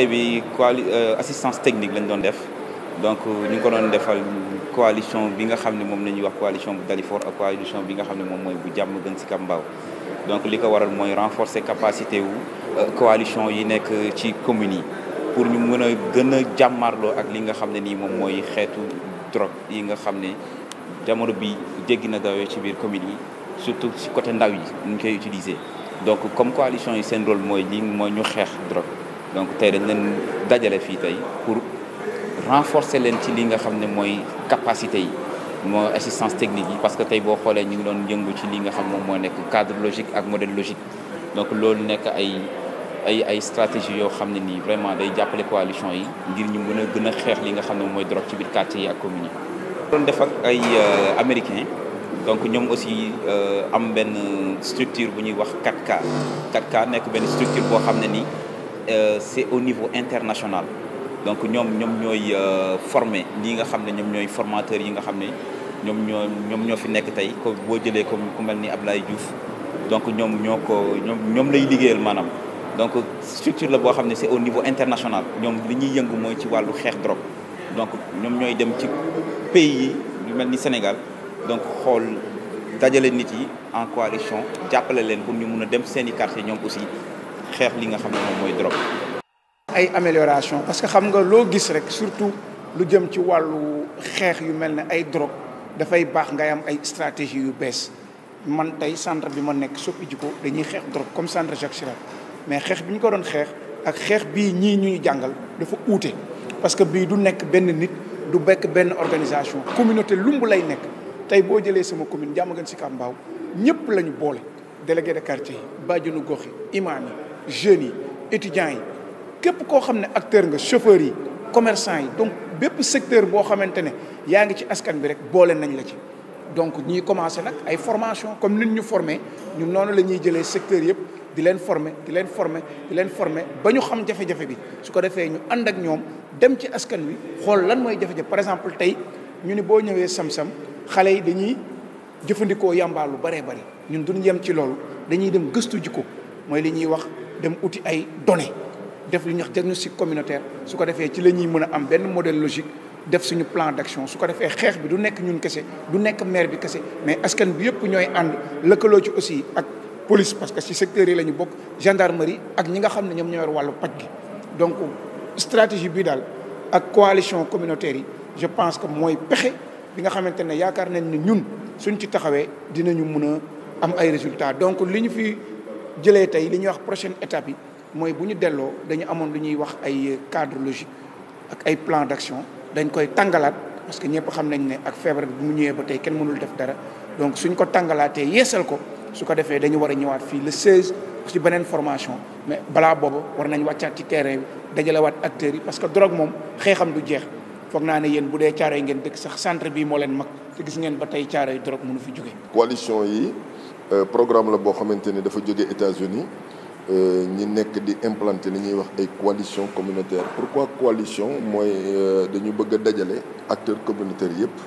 bi assistance technique lañ doon def donc ñu ngi ko doon defal coalition bi nga xam ne moom la ñuy wax coalition bu Dalifort ak coalition bi nga xam ne moom mooy bu Diamaguène Sicap Mbao donc li ko waral mooy renforcer capacité wu coalition yi nekk ci communes yi pour ñu mën a gën a jàmmarloo ak li nga xam ne nii moom mooy xeetu drogue yi nga xam ne jamono bi jéggi na dawee ci biir communes yi surtout ci côté ndaw yi ñu koy utiliser donc comme coalition yi seen rôle mooy ñu xeex drogue donc tey dañ leen dajale fii tey pour renforcer leen ci li nga xam ne mooy capacité yi mooy assistance technique yi parce que tey boo xoolee ñu ngi doon yëngu ci li nga xam moom moo nekk cadre logique ak modèle logique donc loolu nekk ay stratégie yoo xam ne nii vraiment day jàppale coalition yi ngir ñu mën a gën a xeex li nga xam ne mooy drogue ci biir quartier yi ak communes yi. doon def ak ay américains donc ñoom aussi am benn structure bu ñuy wax 4K 4K nekk benn structure boo xam ne nii c'est au niveau international donc ñoom ñooy former ñi nga xam ne ñoom ñooy formateurs yi nga xam ne ñoom ñoo fi nekk tey ko boo jëlee comme ku mel ni Ablaye Diouf donc ñoom lay liggéeyal maanaam donc structure la boo xam ne c'est au niveau international ñoom li ñuy yëngu mooy ci wàllu xeex drogue donc ñoom ñooy dem ci pays yi yu mel ni Sénégal donc xool dajale nit yi en coalition jàppale leen pour ñu mun a dem seeni quartier ñoom aussi xeex li nga xam ne moom mooy drogue. ay amélioration parce que xam nga loo gis rek surtout lu jëm ci wàllu xeex yu mel ne ay drogue dafay baax ngay am ay stratégie yu bees man tey centre bi ma nekk Sopi Djiko dañuy xeex drogue comme centre Jacques Chirac mais xeex bi ñu ko doon xeex ak xeex bii ñii ñu jàngal dafa uute parce que bii du nekk benn nit du bekk benn organisation communauté lumb lay nekk tey boo jëlee sama commune Diamaguène Sicap Mbao ñëpp la ñu boole délégué de quartier yi bàjjenu gox yi imam yi jeunes yi étudiants yi képp koo xam ne acteur nga chauffeurs yi commerçant yi donc bépp secteur boo xamante ne yaa ngi ci askan bi rek boole nañ la ci donc ñuy commencé nag ay formation comme nit ñu formé ñun noonu la ñuy jëlee secteur yëpp di leen former ba ñu xam jafe-jafe bi su ko defee ñu ànd ak ñoom dem ci askan wi xool lan mooy jafe-jafe par exemple tey ñu ni boo ñëwee Sam-Sam xale yi dañuy jëfandikoo yàmbaa lu bëree bëri ñun duñ yem ci loolu dañuy dem gëstu jikko mooy li ñuy wax dem uti ay données def li ñuy wax diagnostic communautaire su ko defee ci la ñuy mën a am benn modèle logique def suñu plan d'action su ko defee xeex bi du nekk ñun kese du nekk maire bi kese mais askan bi yëpp ñooy ànd lëkkaloo ci aussi ak police parce que ci secteurs yi la ñu bokk gendarmerie ak ñi nga xam ne ñoom ñoo yor wàllu paj gi donc stratégie bii daal ak coalition communautaire yi je pense que mooy pexe bi nga xamante ne yaakaar nañ ne ñun suñ ci taxawee dinañu mën a am ay résultats donc li ñu fi jëlee tey li ñuy wax prochaine étape yi mooy bu ñu delloo dañu amoon lu ñuy wax ay cadre logique ak ay plan d'action dañ koy tàngalaat parce que ñëpp xam nañ ne ak feebar bi mu ñëwee ba tey kenn mënul def dara donc suñ ko tàngalaatee yeesal ko su ko defee dañu war a ñëwaat fii le 16 ci beneen formation mais balaa boobu war nañ wàccaat ci terrain bi dajalewaat acteurs yi parce que drogue moom xeexam du jeex foog naa ne yéen bu dee caaro yi ngeen dëkk sax centre bii moo leen mag te gis ngeen ba tey caaro yi drogue mënu fi jóge coalition yi programme la boo xamante ne dafa jóge États-Unis ñi nekk di implanter li ñuy wax ay coalition communautaire pourquoi coalition mooy dañu bëgg a dajale acteurs communautaires yëpp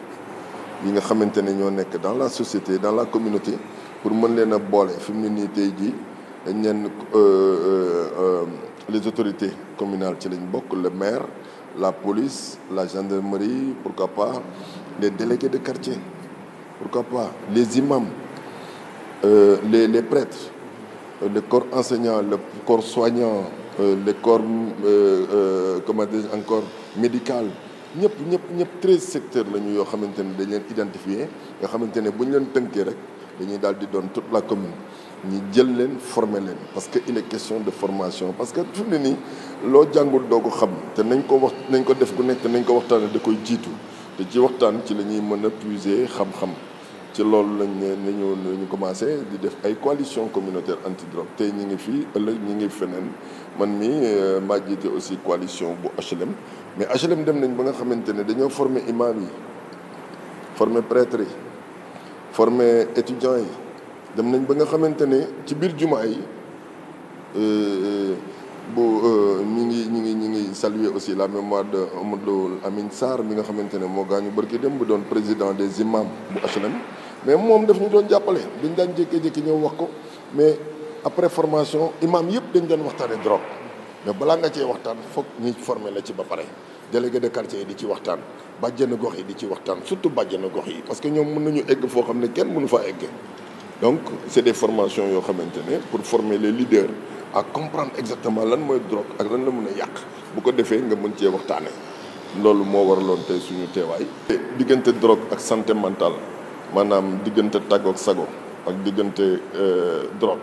yi nga xamante ne ñoo nekk dans la société dans la communauté pour mën leen a boole fi mu ne nii tey jii dañ leen les autorités communales ci lañ bokk le maire la police la gendarmerie pourquoi pas les délégués de quartier pourquoi pas les imams les prêtres le corps enseignant le corps soignant le corps comment dire encore médical ñëpp 13 secteurs la ñu yoo xamante ne dañ leen identifier nga xamante ne bu ñu leen tënkee rek dañuy daal di doon toute la commune ñi jël leen former leen parce que il est question de formation parce que fi mu ne nii loo jàngul doo ko xam te nañ ko def ku nekk te nañ ko waxtaanee da koy jiitu te ci waxtaan ci la ñuy mën a puiser xam-xam ci loolu lañ ne ñu commencé di def ay coalition communautaire anti-drogue tey ñi ngi fii ëllëg ñi ngi feneen man mi maa jiite aussi coalition bu HLM mais HLM dem nañ ba nga xamante ne dañoo former imam yi former prêtre yi former étudiants yi dem nañ ba nga xamante ne ci biir jumaa yi ñi ngi saluer aussi la mémoire de Amadou Amine Sarr mi nga xamante ne moo gaañu barki dem bu doon président des imams bu HLM mais moom daf ñu doon jàppale dañ daan jékki-jékki ñëw wax ko mais après formation imam yëpp dañ doon waxtaane drogue mais balaa nga cee waxtaan foog ñi former la ci ba pare délégué de quartier yi di ci waxtaan bàjjenu gox yi di ci waxtaan surtout bàjjenu gox yi parce que ñoom mën nañu egg foo xam ne kenn mënu faa egg donc c'est des formations yoo xamante ne pour former les leaders à comprendre exactement lan mooy drogue ak lan la mën a yàq bu ko defee nga mën cee waxtaane loolu moo waraloon tey suñu teewaay. diggante drogue ak santé mentale maanaam diggante tàggoog sago ak diggante drogue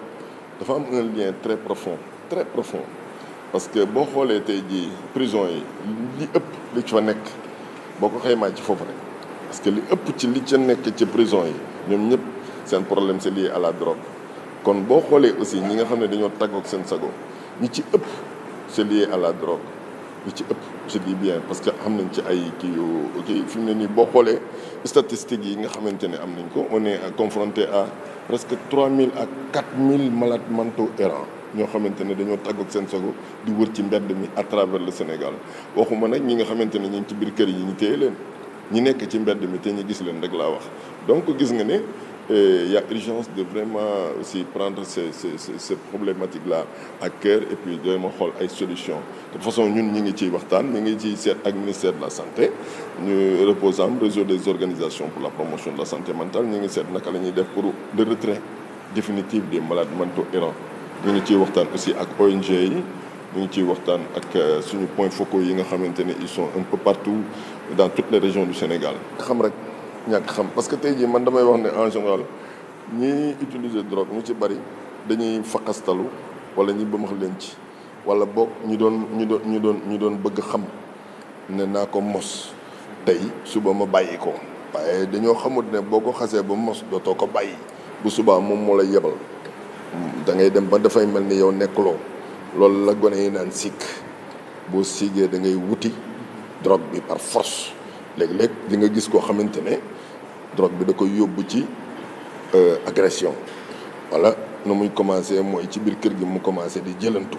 dafa am un lien très profond parce que boo xoolee tey jii prison yi li ëpp li ci fa nekk boo ko xaymaa ci foofu rek parce que li ëpp ci li ca nekk ci prison yi ñoom ñëpp seen problème c'est lié à la drogue kon boo xoolee aussi ñi nga xam ne dañoo tàggoog seen sago ñi ci ëpp c'est lié à la drogue ñi ci ëpp je dis bien parce que xam nañ ci ay kii fi mu ne nii boo xoolee statistiques yi nga xamante ne am nañ ko on est confronté à presque 3000 à 4000 malades mentaux errants ñoo xamante ne dañoo tàggoog seen sago di wër ci mbedd mi à travers le Sénégal waxuma nag ñi nga xamante ne ñu ngi ci biir kër yi ñu téye leen ñi nekk ci mbedd mi te ñu gis leen rek laa wax donc gis nga ne y a urgence de vraiment aussi prendre ces problématiques là à cœur et puis dooma xool ay solutions de toute façon ñun ñi ngi ciy waxtaan ñi ngi ciy seet ak ministère de la santé ñu reposant réseau des organisations pour la promotion de la santé mentale ñi ngi seet naka la ñuy def pour le retrait définitif des malades mentaux errants ñu ngi ciy waxtaan aussi ak ONG yi ñu ngi ciy waxtaan ak suñu points focaux yi nga xamante ne ils sont un peu partout dans toutes les régions du Sénégal. xam rek ñàkk xam parce que tey jii man damay wax ne en général ñi utiliser drogue ñu ci bari dañuy faqastalu wala ñi bëmax leen ci wala boog ñu doon bëgg xam ne naa ko mos tey suba ma bàyyi ko waaye dañoo xamut ne boo ko xasee ba mos dootoo ko bàyyi bu subaa moom moo lay yebal da ngay dem ba dafay mel ni yow nekkuloo loolu la gone yi naan sikk boo siigee da ngay wuti drogue bi par force léeg-léeg di nga gis koo xamante ne drogue bi da koy yóbbu ci agression wala nu muy commencé mooy ci biir kër gi mu commencé di jëlantu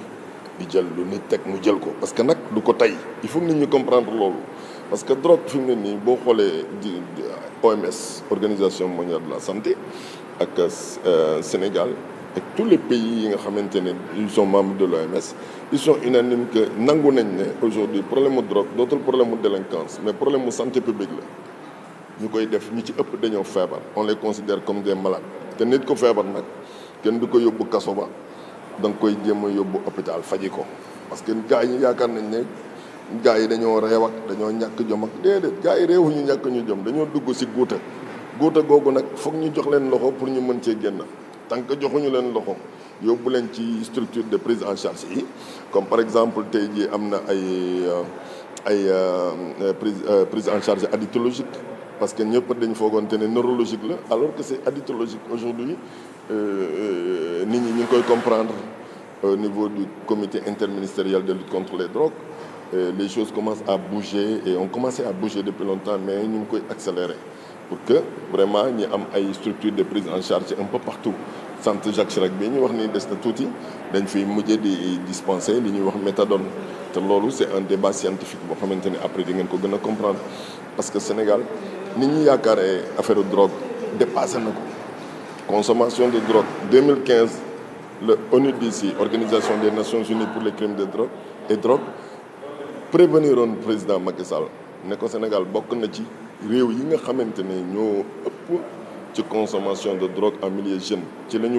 di jël lu nit teg mu jël ko parce que nag du ko tey il faut nit ñi comprendre loolu parce que drogue fi mu ne nii boo xoolee di OMS Organisation mondiale de la santé ak Sénégal ak tous les pays yi nga xamante ne ils sont membres de l'OMS ils sont unanimes que nangu nañ ne aujourd'hui problème mu drogue dootul problème mu délinquance mais problème mu santé publique la ñu koy def ñu ci ëpp dañoo feebar on les considère comme des malades te nit ko feebar nag kenn du ko yóbbu kaso ba da nga koy jéem a yóbbu hôpital faji ko parce que gars yi yaakaar nañ ne gars yi dañoo réew ak dañoo ñàkk jom ak déedéet gars yi réew ñu ñàkk ñu jom dañoo dugg si guuta googu nag foog ñu jox leen loxo pour ñu mën cee génn tant que joxuñu leen loxo yóbbu leen ci structure de prise en charge yi comme par exemple tey jii am na ay prise en charge addictologique parce que ñëpp dañu foogoonte ne neurologique la alors que c'est addictologique aujourd'hui nit ñi ñu ngi koy comprendre au niveau du comité interministériel de lutte contre les drogues les choses commencent à bouger et ont commencé à bouger depuis longtemps mais ñu ngi koy accélérer pour que vraiment ñi am ay structures de prise en charge un peu partout centre Jacques Chirac bi ñu wax ni des na tuuti dañ fiy mujjee di dispenser li ñuy wax méthadone te loolu c'est un débat scientifique boo xamante ne après di ngeen ko gën a comprendre parce que Sénégal nit ñi yaakaaree affaire drogue dépassé na ko consommation de drogue 2015 le ONUDC Organisation des Nations Unies pour les crimes de drogue et drogue prévenir woon président Macky Sall ne ko Sénégal bokk na ci réew yi nga xamante ne ñoo ëpp ci consommation de drogue en milieu jeune ci lañu